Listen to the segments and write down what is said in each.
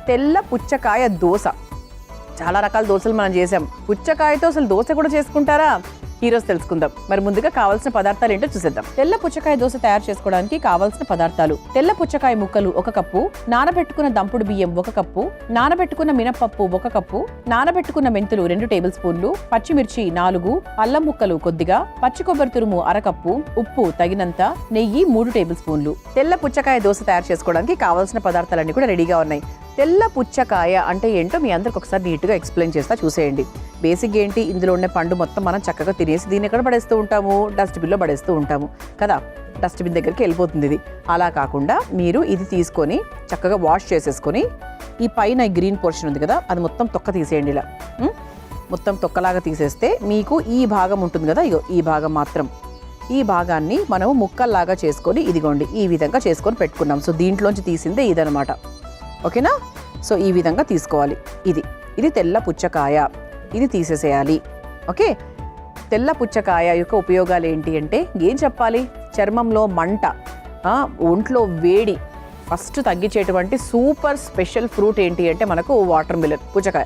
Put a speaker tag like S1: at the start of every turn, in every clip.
S1: తెల్ల పుచ్చకాయ దోశ. చాలా రకాల దోశలు మనం చేసాం. పుచ్చకాయతో అసలు దోశ కూడా చేసుకుంటారా? ఈరోజు తెలుసుకుందాం. మరి ముందుగా కావాల్సిన పదార్థాలు ఏంటో చూసేద్దాం. తెల్ల పుచ్చకాయ దోశ తయారు చేసుకోవడానికి కావాల్సిన పదార్థాలు: తెల్ల పుచ్చకాయ ముక్కలు 1 కప్పు, నానబెట్టుకున్న దంపుడు బియ్యం 1 కప్పు, నానబెట్టుకున్న మినపప్పు 1 కప్పు, నానబెట్టుకున్న మెంతులు 2 టేబుల్ స్పూన్లు, పచ్చిమిర్చి 4, అల్లం ముక్కలు కొద్దిగా, పచ్చి కొబ్బరి తురుము 1 కప్పు, ఉప్పు తగినంత, నెయ్యి 3 టేబుల్ స్పూన్లు. తెల్ల పుచ్చకాయ దోశ తయారు చేసుకోవడానికి కావాల్సిన పదార్థాలన్నీ కూడా రెడీగా ఉన్నాయి. తెల్ల పుచ్చకాయ అంటే ఏంటో మీ అందరికి ఒకసారి నీట్గా ఎక్స్ప్లెయిన్ చేస్తా, చూసేయండి. బేసిక్ ఏంటి, ఇందులో ఉన్న పండు మొత్తం మనం చక్కగా తినేసి దీన్ని ఎక్కడ పడేస్తూ ఉంటాము? డస్ట్బిన్లో పడేస్తూ ఉంటాము కదా. డస్ట్బిన్ దగ్గరికి వెళ్ళిపోతుంది ఇది. అలా కాకుండా మీరు ఇది తీసుకొని చక్కగా వాష్ చేసేసుకొని ఈ పైన గ్రీన్ పోర్షన్ ఉంది కదా, అది మొత్తం తొక్క తీసేయండి. ఇలా మొత్తం తొక్కలాగా తీసేస్తే మీకు ఈ భాగం ఉంటుంది కదా, ఇగో ఈ భాగం మాత్రం, ఈ భాగాన్ని మనము ముక్కల్లాగా చేసుకొని ఇదిగోండి ఈ విధంగా చేసుకొని పెట్టుకున్నాం. సో దీంట్లోంచి తీసిందే ఇదనమాట. ఓకేనా? సో ఈ విధంగా తీసుకోవాలి. ఇది తెల్ల పుచ్చకాయ, ఇది తీసేసేయాలి. ఓకే, తెల్ల పుచ్చకాయ యొక్క ఉపయోగాలు ఏంటి అంటే ఏం చెప్పాలి? చర్మంలో మంట, ఒంట్లో వేడి ఫస్ట్ తగ్గించేటువంటి సూపర్ స్పెషల్ ఫ్రూట్ ఏంటి అంటే మనకు వాటర్ మిలన్, పుచ్చకాయ.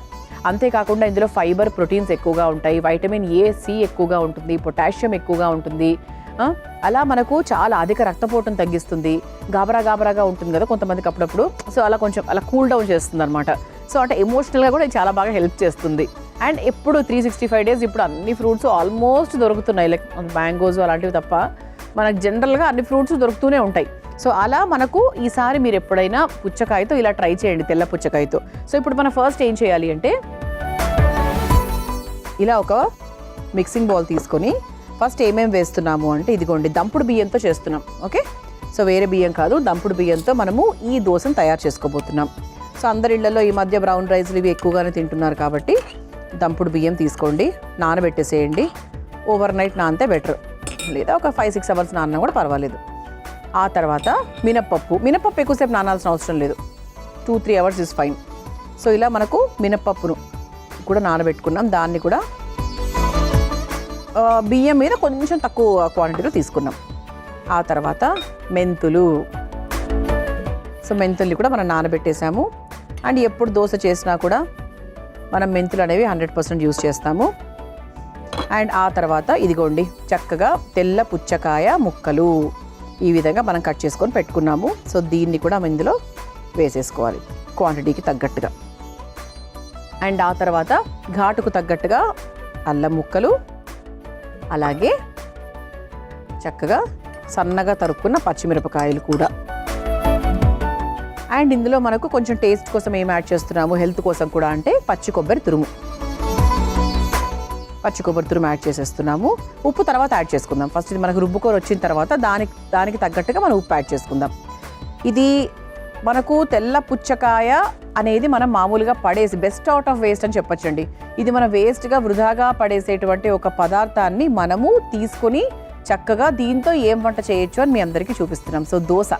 S1: అంతేకాకుండా ఇందులో ఫైబర్, ప్రోటీన్స్ ఎక్కువగా ఉంటాయి, వైటమిన్ ఏ, సి ఎక్కువగా ఉంటుంది, పొటాషియం ఎక్కువగా ఉంటుంది. అలా మనకు చాలా అధిక రక్తపోటును తగ్గిస్తుంది. గాబరాగా ఉంటుంది కదా కొంతమందికి అప్పుడప్పుడు. సో అలా కొంచెం అలా కూల్ డౌన్ చేస్తుంది అనమాట. సో అంటే ఎమోషనల్గా కూడా చాలా బాగా హెల్ప్ చేస్తుంది. అండ్ ఎప్పుడు 365 days ఇప్పుడు అన్ని ఫ్రూట్స్ ఆల్మోస్ట్ దొరుకుతున్నాయి. లైక్ మ్యాంగోస్ అలాంటివి తప్ప మనకు జనరల్గా అన్ని ఫ్రూట్స్ దొరుకుతూనే ఉంటాయి. సో అలా మనకు ఈసారి మీరు ఎప్పుడైనా పుచ్చకాయతో ఇలా ట్రై చేయండి, తెల్ల పుచ్చకాయతో. సో ఇప్పుడు మనం ఫస్ట్ ఏం చేయాలి అంటే ఇలా ఒక మిక్సింగ్ బౌల్ తీసుకొని ఫస్ట్ ఏమేమి వేస్తున్నాము అంటే ఇదిగోండి దంపుడు బియ్యంతో చేస్తున్నాం. ఓకే, సో వేరే బియ్యం కాదు, దంపుడు బియ్యంతో మనము ఈ దోశను తయారు చేసుకోబోతున్నాం. సో అందరి ఇళ్లలో ఈ మధ్య బ్రౌన్ రైస్లు ఇవి ఎక్కువగానే తింటున్నారు కాబట్టి దంపుడు బియ్యం తీసుకోండి, నానబెట్టేసేయండి. ఓవర్ నైట్ నానితే బెటర్, లేదా ఒక 5-6 hours నాన్న కూడా పర్వాలేదు. ఆ తర్వాత మినపప్పు ఎక్కువసేపు నానాల్సిన అవసరం లేదు, 2-3 hours ఇస్ ఫైన్. సో ఇలా మనకు మినపప్పును కూడా నానబెట్టుకున్నాం, దాన్ని కూడా బియ్యం మీద కొంచెం తక్కువ క్వాంటిటీలో తీసుకున్నాం. ఆ తర్వాత మెంతులు, సో మెంతుల్ని కూడా మనం నానబెట్టేసాము. అండ్ ఎప్పుడు దోశ చేసినా కూడా మనం మెంతులు అనేవి 100% యూజ్ చేస్తాము. అండ్ ఆ తర్వాత ఇదిగోండి చక్కగా తెల్ల పుచ్చకాయ ముక్కలు ఈ విధంగా మనం కట్ చేసుకొని పెట్టుకున్నాము. సో దీన్ని కూడా ఇందులో వేసేసుకోవాలి క్వాంటిటీకి తగ్గట్టుగా. అండ్ ఆ తర్వాత ఘాటుకు తగ్గట్టుగా అల్లం ముక్కలు, అలాగే చక్కగా సన్నగా తరుక్కున్న పచ్చిమిరపకాయలు కూడా. అండ్ ఇందులో మనకు కొంచెం టేస్ట్ కోసం ఏం యాడ్ చేస్తున్నాము, హెల్త్ కోసం కూడా అంటే పచ్చి కొబ్బరి తురుము యాడ్ చేసేస్తున్నాము. ఉప్పు తర్వాత యాడ్ చేసుకుందాం. ఫస్ట్ ఇది మనకు రుబ్బుకొని వచ్చిన తర్వాత దానికి తగ్గట్టుగా మనం ఉప్పు యాడ్ చేసుకుందాం. ఇది మనకు తెల్ల పుచ్చకాయ అనేది మనం మామూలుగా పడేసి బెస్ట్ అవుట్ ఆఫ్ వేస్ట్ అని చెప్పొచ్చండి. ఇది మన వేస్ట్గా వృధాగా పడేసేటువంటి ఒక పదార్థాన్ని మనము తీసుకొని చక్కగా దీంతో ఏం వంట చేయొచ్చు అని మీ అందరికీ చూపిస్తున్నాం. సో దోశ.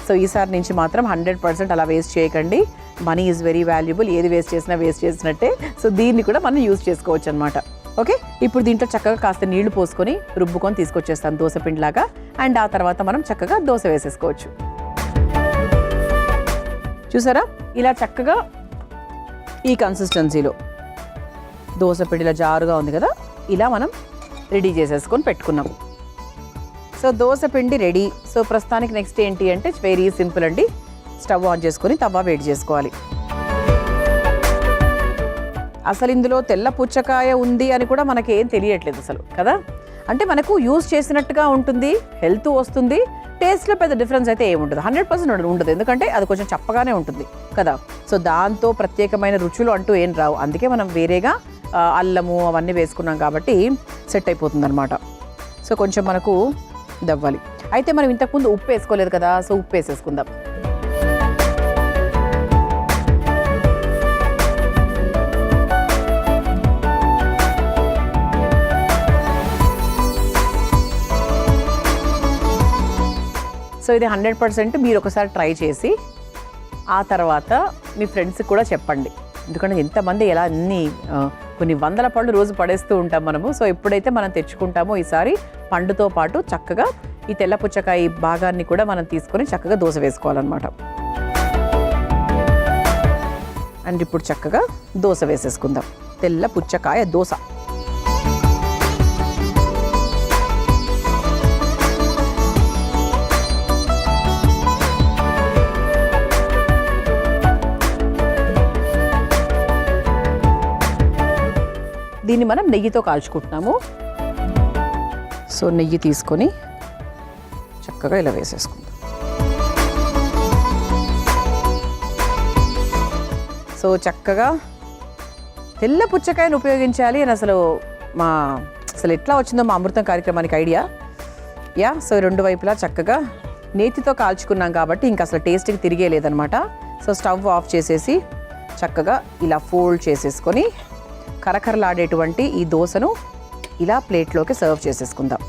S1: సో ఈసారి నుంచి మాత్రం 100% అలా వేస్ట్ చేయకండి. మనీ ఈజ్ వెరీ వాల్యుబుల్, ఏది వేస్ట్ చేసినా వేస్ట్ చేసినట్టే. సో దీన్ని కూడా మనం యూజ్ చేసుకోవచ్చు అనమాట. ఓకే, ఇప్పుడు దీంట్లో చక్కగా కాస్త నీళ్లు పోసుకొని రుబ్బుకొని తీసుకొచ్చేస్తాం దోశ పిండిలాగా. అండ్ ఆ తర్వాత మనం చక్కగా దోశ వేసేసుకోవచ్చు. చూసారా, ఇలా చక్కగా ఈ కన్సిస్టెన్సీలో దోశ పిండిలా జారుగా ఉంది కదా, ఇలా మనం రెడీ చేసేసుకొని పెట్టుకున్నాం. సో దోశ పిండి రెడీ. సో ప్రస్తుతానికి నెక్స్ట్ ఏంటి అంటే వెరీ సింపుల్ అండి. స్టవ్ ఆన్ చేసుకొని తవ్వ వేడి చేసుకోవాలి. అసలు ఇందులో తెల్ల పుచ్చకాయ ఉంది అని కూడా మనకి ఏం తెలియట్లేదు అసలు కదా. అంటే మనకు యూజ్ చేసినట్టుగా ఉంటుంది, హెల్త్ వస్తుంది, టేస్ట్లో పెద్ద డిఫరెన్స్ అయితే ఏముండదు, 100% ఉండదు. ఎందుకంటే అది కొంచెం చప్పగానే ఉంటుంది కదా. సో దాంతో ప్రత్యేకమైన రుచులు అంటూ ఏం రావు. అందుకే మనం వేరేగా అల్లము అవన్నీ వేసుకున్నాం కాబట్టి సెట్ అయిపోతుంది అనమాట. సో కొంచెం మనకు దవ్వాలి. అయితే మనం ఇంతకుముందు ఉప్పు వేసుకోలేదు కదా, సో ఉప్పు వేసేసుకుందాం. సో ఇది 100% మీరు ఒకసారి ట్రై చేసి ఆ తర్వాత మీ ఫ్రెండ్స్కి కూడా చెప్పండి. ఎందుకంటే ఎంతమంది ఎలా అన్ని కొన్ని వందల పళ్ళు రోజు పడేస్తూ ఉంటాం మనము. సో ఎప్పుడైతే మనం తెచ్చుకుంటామో ఈసారి పండుతో పాటు చక్కగా ఈ తెల్ల పుచ్చకాయ భాగాన్ని కూడా మనం తీసుకొని చక్కగా దోశ వేసుకోవాలన్నమాట. అండ్ ఇప్పుడు చక్కగా దోశ వేసేసుకుందాం. తెల్ల పుచ్చకాయ దోశ. దీన్ని మనం నెయ్యితో కాల్చుకుంటున్నాము. సో నెయ్యి తీసుకొని చక్కగా ఇలా వేసేసుకుందాం. సో చక్కగా తెల్ల పుచ్చకాయను ఉపయోగించాలి అని అసలు ఎట్లా వచ్చిందో మా అమృతం కార్యక్రమానికి ఐడియా. సో రెండు వైపులా చక్కగా నేతితో కాల్చుకున్నాం కాబట్టి ఇంకా అసలు టేస్ట్కి తిరిగే లేదనమాట. సో స్టవ్ ఆఫ్ చేసేసి చక్కగా ఇలా ఫోల్డ్ చేసేసుకొని కరకరలాడేటువంటి ఈ దోశను ఇలా ప్లేట్లోకి సర్వ్ చేసేసుకుందాం.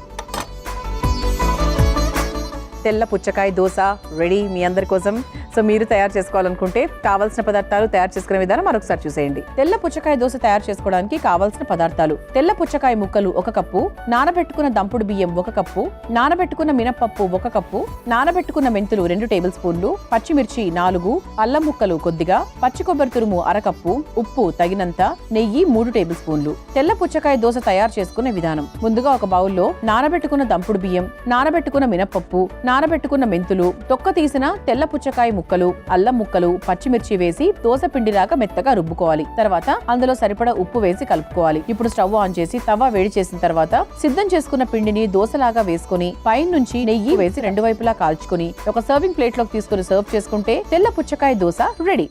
S1: తెల్ల పుచ్చకాయ దోశ రెడీ మీ అందరి కోసం. సో మీరు తయారు చేసుకోవాలనుకుంటే కావాల్సిన పదార్థాలు, తయారు చేసుకునే విధానం మరొకసారి చూసేయండి. తెల్ల పుచ్చకాయ దోశ తయారు చేసుకోవడానికి కావాల్సిన పదార్థాలు: తెల్ల పుచ్చకాయ ముక్కలు 1 కప్పు, నానబెట్టుకున్న దంపుడు బియ్యం 1 కప్పు, నానబెట్టుకున్న మినపప్పు 1 కప్పు, నానబెట్టుకున్న మెంతులు 2 టేబుల్ స్పూన్లు, పచ్చిమిర్చి 4, అల్లం ముక్కలు కొద్దిగా, పచ్చి కొబ్బరి తురుము 1/2 కప్పు, ఉప్పు తగినంత, నెయ్యి 3 టేబుల్ స్పూన్లు. తెల్ల పుచ్చకాయ దోశ తయారు చేసుకునే విధానం: ముందుగా ఒక బౌల్లో నానబెట్టుకున్న దంపుడు బియ్యం, నానబెట్టుకున్న మినపప్పు, నానబెట్టుకున్న మెంతులు, తొక్క తీసిన తెల్ల పుచ్చకాయ ముక్కలు, అల్లం ముక్కలు, పచ్చిమిర్చి వేసి దోశ పిండిలాగా మెత్తగా రుబ్బుకోవాలి. తర్వాత అందులో సరిపడా ఉప్పు వేసి కలుపుకోవాలి. ఇప్పుడు స్టవ్ ఆన్ చేసి తవా వేడి చేసిన తర్వాత సిద్ధం చేసుకున్న పిండిని దోశలాగా వేసుకుని పైన నుంచి నెయ్యి వేసి రెండు వైపులా కాల్చుకుని ఒక సర్వింగ్ ప్లేట్ లోకి తీసుకుని సర్వ్ చేసుకుంటే తెల్ల పుచ్చకాయ దోశ రెడీ.